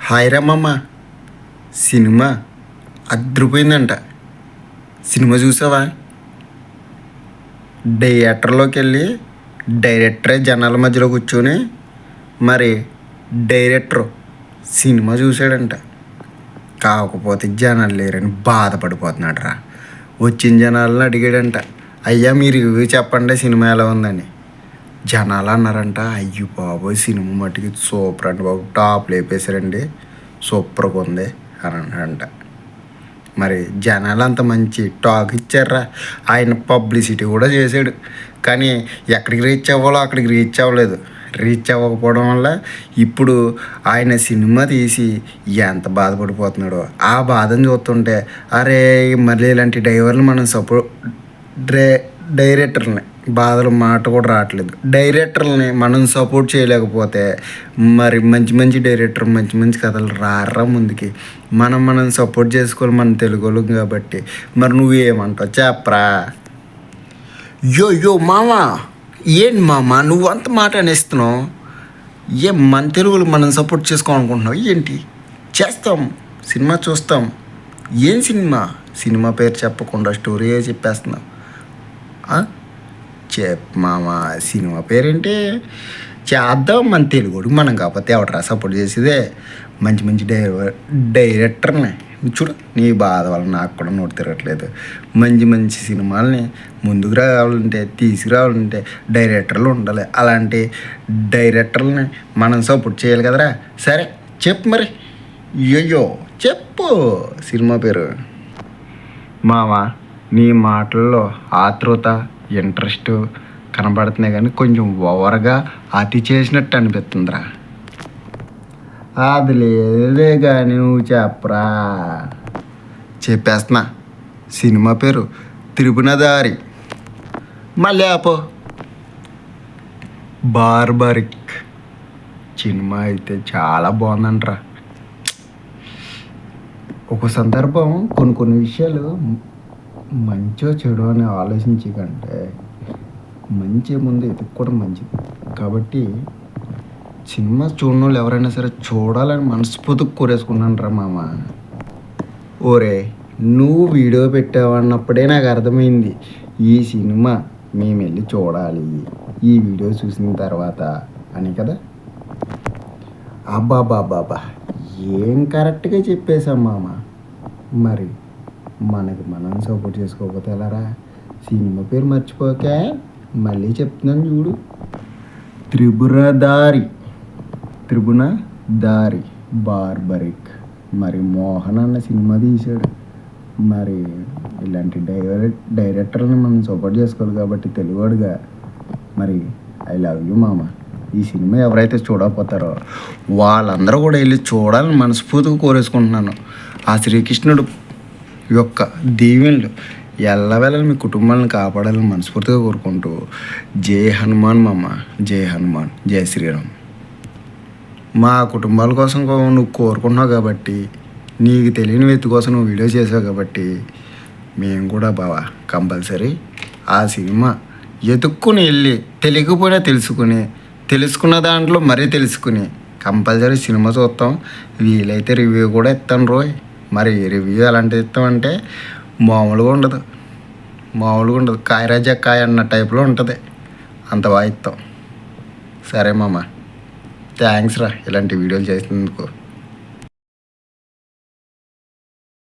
Hi రమ్మమ్మ. Cinema అద్రిపోయిందంట. Cinema చూసావా? థియేటర్లోకి వెళ్ళి డైరెక్టరే జనాల మధ్యలో కూర్చొని మరి డైరెక్టర్ సినిమా చూశాడంట. కాకపోతే జనాలు లేరని బాధపడిపోతున్నాడు రా. వచ్చిన జనాలను అడిగాడంట, అయ్యా మీరు రివ్యూ చెప్పండి సినిమా ఎలా ఉందని. జనాలు అన్నారంట, అయ్యో బాబోయ్ సినిమా మట్టుకి సూపర్ అండి బాబు, టాప్ లేపేశారండి, సూపర్గా ఉంది అని అన్నాడంట. మరి జనాలు అంత మంచి టాక్ ఇచ్చారా. ఆయన పబ్లిసిటీ కూడా చేశాడు, కానీ ఎక్కడికి రీచ్ అవ్వాలో అక్కడికి రీచ్ అవ్వలేదు. రీచ్ అవ్వకపోవడం వల్ల ఇప్పుడు ఆయన సినిమా తీసి ఎంత బాధపడిపోతున్నాడో ఆ బాధను చూస్తుంటే, అరే మళ్ళీ ఇలాంటి డ్రైవర్లు మనం డైరెక్టర్ని బాధలు మాట కూడా రావట్లేదు. డైరెక్టర్లని మనం సపోర్ట్ చేయలేకపోతే మరి మంచి మంచి డైరెక్టర్ మంచి మంచి కథలు రారా ముందుకి. మనం సపోర్ట్ చేసుకోవాలి, మన తెలుగులో కాబట్టి. మరి నువ్వేమంటావు చెప్పరా? యో మామా, ఏంటి మామ నువ్వు అంత మాట అనేస్తున్నావు? ఏం మన తెలుగులో మనం సపోర్ట్ చేసుకోవాలనుకుంటున్నావు ఏంటి? చేస్తాం, సినిమా చూస్తాం. ఏం సినిమా పేరు చెప్పకుండా స్టోరీ చెప్పేస్తున్నావు. మామ సినిమా పేరేంటి? చేద్దాం, మన తెలుగుడికి మనం కాకపోతే ఎవడరా సపోర్ట్ చేసేదే? మంచి మంచి డైరెక్టర్ని చూడు. నీ బాధ వల్ల నాకు కూడా నోటు తిరగట్లేదు. మంచి మంచి సినిమాలని ముందుకు రావాలంటే తీసుకురావాలంటే డైరెక్టర్లు ఉండాలి. అలాంటి డైరెక్టర్లని మనం సపోర్ట్ చేయాలి కదరా. సరే చెప్పు మరి, అయ్యో చెప్పు సినిమా పేరు. మామ నీ మాటల్లో ఆతృత ఇంట్రెస్ట్ కనబడుతున్నాయి, కానీ కొంచెం ఓవర్గా అతి చేసినట్టు అనిపిస్తుందిరా. అది లేదే కానీ నువ్వు చెప్పరా. చెప్పేస్తున్నా, సినిమా పేరు త్రిపునదారి. మళ్ళీ ఆపో. బార్బరిక్ సినిమా అయితే చాలా బాగుందంటరా. ఒక సందర్భం కొన్ని విషయాలు మంచో చెడు అని ఆలోచించి కంటే మంచి ముందు ఎదుక్కోవడం మంచిది. కాబట్టి సినిమా చూడని వాళ్ళు ఎవరైనా సరే చూడాలని మనస్ఫూర్తిగా కోరేసుకున్నాను రా మామ. ఓరే నువ్వు వీడియో పెట్టావన్నప్పుడే నాకు అర్థమైంది ఈ సినిమా మేము వెళ్ళి చూడాలి ఈ వీడియో చూసిన తర్వాత అని కదా. అబ్బాబాబాబా ఏం కరెక్ట్గా చెప్పేశాం మామ. మరి మనకి మనం సపోర్ట్ చేసుకోకపోతే ఎలారా? సినిమా పేరు మర్చిపోకే, మళ్ళీ చెప్తున్నాను చూడు. త్రిపునదారి బార్బరిక్. మరి మోహన్ అన్న సినిమా తీశాడు. మరి ఇలాంటి డైరెక్టర్ని మనం సపోర్ట్ చేసుకోవాలి కాబట్టి తెలుగువాడుగా మరి ఐ లవ్ యూ మామ. ఈ సినిమా ఎవరైతే చూడకపోతారో వాళ్ళందరూ కూడా వెళ్ళి చూడాలని మనస్ఫూర్తిగా కోరేసుకుంటున్నాను. ఆ శ్రీకృష్ణుడు యొక్క దీవెనలు ఎల్లవేళ మీ కుటుంబాలను కాపాడాలని మనస్ఫూర్తిగా కోరుకుంటూ జై హనుమాన్ మామ, జై హనుమాన్, జై శ్రీరామ్. మా కుటుంబాల కోసం నువ్వు కోరుకుంటున్నావు కాబట్టి, నీకు తెలియని వ్యక్తి కోసం నువ్వు వీడియో చేసావు కాబట్టి మేము కూడా బావా కంపల్సరీ ఆ సినిమా ఎతుక్కుని వెళ్ళి తెలియకపోయినా తెలుసుకున్న దాంట్లో మరీ తెలుసుకుని కంపల్సరీ సినిమా చూస్తాం. వీలైతే రివ్యూ కూడా ఇస్తాను రోయ్. మరి రివ్యూ ఎలాంటిది ఇస్తామంటే మామూలుగా ఉండదు. కాయరాజా కాయ అన్న టైప్లో ఉంటుంది. అంత బాగా ఇస్తాం. సరే మామ, థ్యాంక్స్ రా ఇలాంటి వీడియోలు చేసినందుకు.